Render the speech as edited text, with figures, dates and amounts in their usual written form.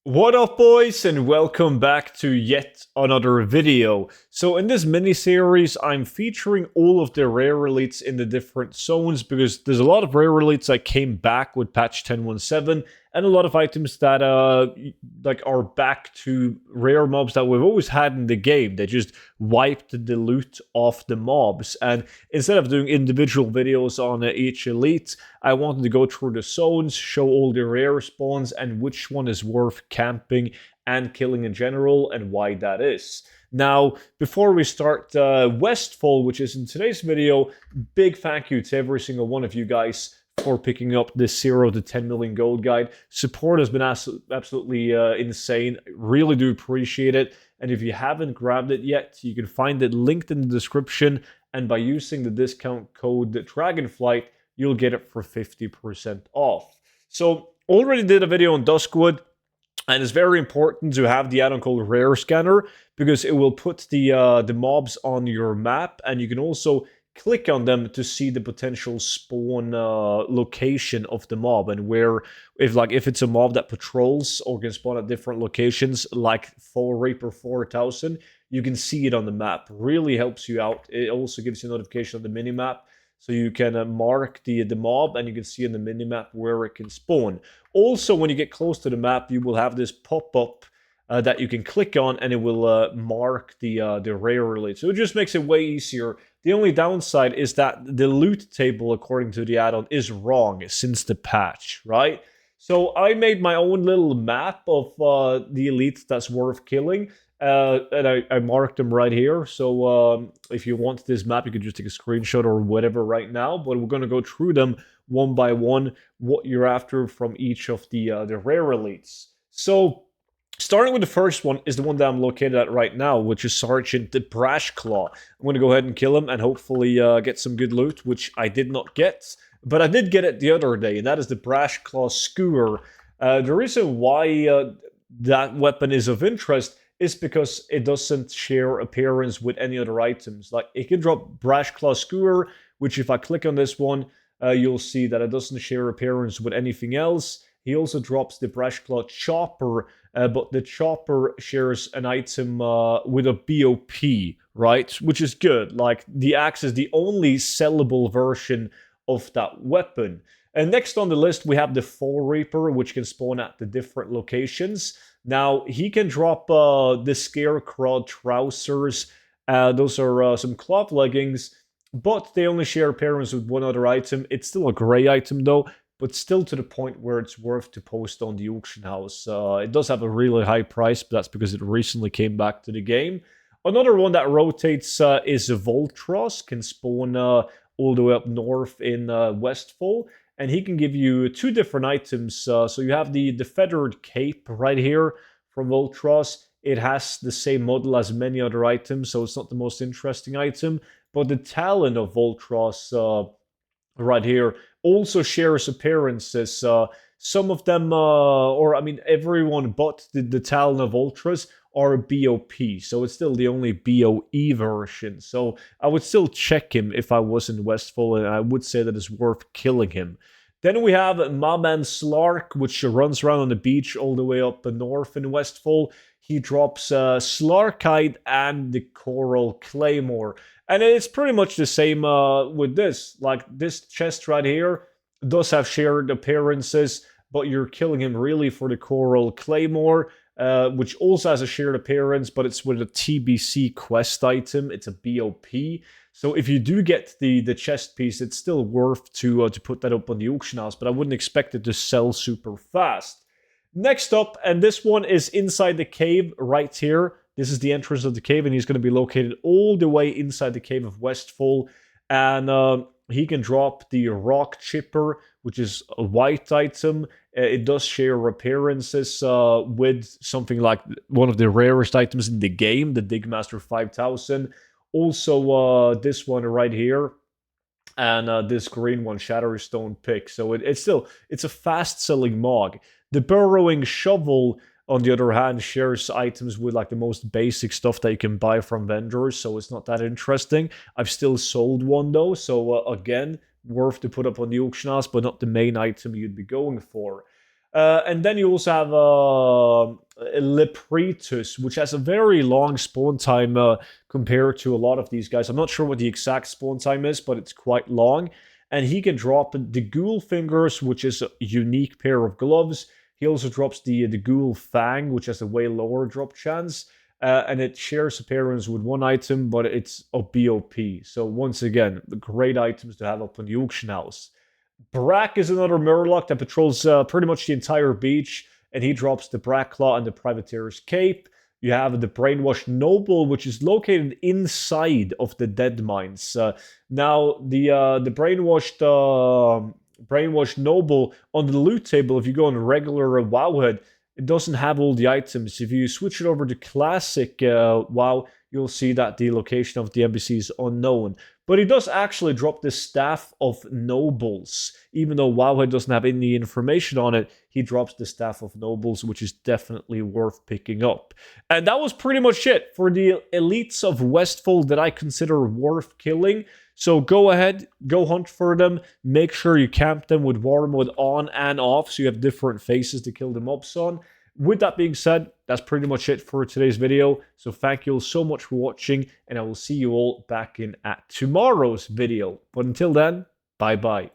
What up, boys, and welcome back to yet another video. So in this mini-series, I'm featuring all of the rare elites in the different zones because there's a lot of rare elites that came back with patch 10.17 and a lot of items that are back to rare mobs that we've always had in the game. They just wiped the loot off the mobs, and instead of doing individual videos on each elite, I wanted to go through the zones, show all the rare spawns, and which one is worth camping and killing in general, and why that is. Now, before we start Westfall, which is in today's video, big thank you to every single one of you guys for picking up this 0 to 10 million gold guide. Support has been absolutely insane. Really do appreciate it. And if you haven't grabbed it yet, you can find it linked in the description. And by using the discount code Dragonflight, you'll get it for 50% off. So, already did a video on Duskwood, and it's very important to have the add-on called Rare Scanner because it will put the mobs on your map, and you can also click on them to see the potential spawn location of the mob, and where if it's a mob that patrols or can spawn at different locations like Fall Reaper 4000, you can see it on the map. Really helps you out. It also gives you a notification on the minimap, so you can mark the mob, and you can see in the minimap where it can spawn. Also, when you get close to the map, you will have this pop-up that you can click on, and it will mark the rare elite. So it just makes it way easier. The only downside is that the loot table, according to the add-on, is wrong since the patch, right? So I made my own little map of the elites that's worth killing. And I marked them right here. So if you want this map, you can just take a screenshot or whatever right now. But we're going to go through them one by one, what you're after from each of the rare elites. So starting with the first one is the one that I'm located at right now, which is Sergeant the Brash Claw. I'm going to go ahead and kill him and hopefully get some good loot, which I did not get. But I did get it the other day, and that is the Brash Claw Skewer. The reason why that weapon is of interest is because it doesn't share appearance with any other items. Like, it can drop Brash Claw Skewer, which if I click on this one, you'll see that it doesn't share appearance with anything else. He also drops the Brash Claw Chopper, but the Chopper shares an item with a BOP, right? Which is good. Like, the axe is the only sellable version of that weapon. And next on the list, we have the Fall Reaper, which can spawn at the different locations. Now, he can drop the Scarecrow trousers. Those are some cloth leggings, but they only share appearance with one other item. It's still a gray item, though, but still to the point where it's worth to post on the auction house. It does have a really high price, but that's because it recently came back to the game. Another one that rotates is Voltros, can spawn all the way up north in Westfall. And he can give you two different items. So you have the Feathered Cape right here from Voltros. It has the same model as many other items, so it's not the most interesting item. But the Talon of Voltros right here also shares appearances. Some of them, or I mean everyone but the Talon of Voltros are a BOP, so it's still the only BOE version. So I would still check him if I was in Westfall, and I would say that it's worth killing him. Then we have my man Slark, which runs around on the beach all the way up north in Westfall. He drops Slarkite and the Coral Claymore. And it's pretty much the same with this. Like, this chest right here does have shared appearances, but you're killing him really for the Coral Claymore. Which also has a shared appearance, but it's with a TBC quest item. It's a BOP. So if you do get the chest piece, it's still worth to put that up on the auction house, but I wouldn't expect it to sell super fast. Next up, and this one is inside the cave right here. This is the entrance of the cave, and he's going to be located all the way inside the cave of Westfall. And he can drop the Rock Chipper, which is a white item. It does share appearances with something like one of the rarest items in the game, the Digmaster 5000. Also, this one right here, and this green one, Shatterstone Pick. So it's a fast-selling mog. The Burrowing Shovel, on the other hand, shares items with like the most basic stuff that you can buy from vendors, so it's not that interesting. I've still sold one though, so again, worth to put up on the auction house, but not the main item you'd be going for. And then you also have Lepretus, which has a very long spawn time compared to a lot of these guys. I'm not sure what the exact spawn time is, but it's quite long. And he can drop the Ghoul Fingers, which is a unique pair of gloves. He also drops the Ghoul Fang, which has a way lower drop chance. And it shares appearance with one item, but it's a BOP. So once again, great items to have up on the auction house. Brack is another Murloc that patrols pretty much the entire beach, and he drops the Brack Claw and the Privateer's Cape. You have the Brainwashed Noble, which is located inside of the Dead Mines. Now, the Brainwashed Noble on the loot table, if you go on regular Wowhead, it doesn't have all the items. If you switch it over to Classic WoW, you'll see that the location of the NPC is unknown. But he does actually drop the Staff of Nobles. Even though Wowhead doesn't have any information on it, he drops the Staff of Nobles, which is definitely worth picking up. And that was pretty much it for the elites of Westfall that I consider worth killing. So go ahead, go hunt for them. Make sure you camp them with war mode on and off so you have different faces to kill the mobs on. With that being said, that's pretty much it for today's video. So thank you all so much for watching, and I will see you all back in at tomorrow's video. But until then, bye-bye.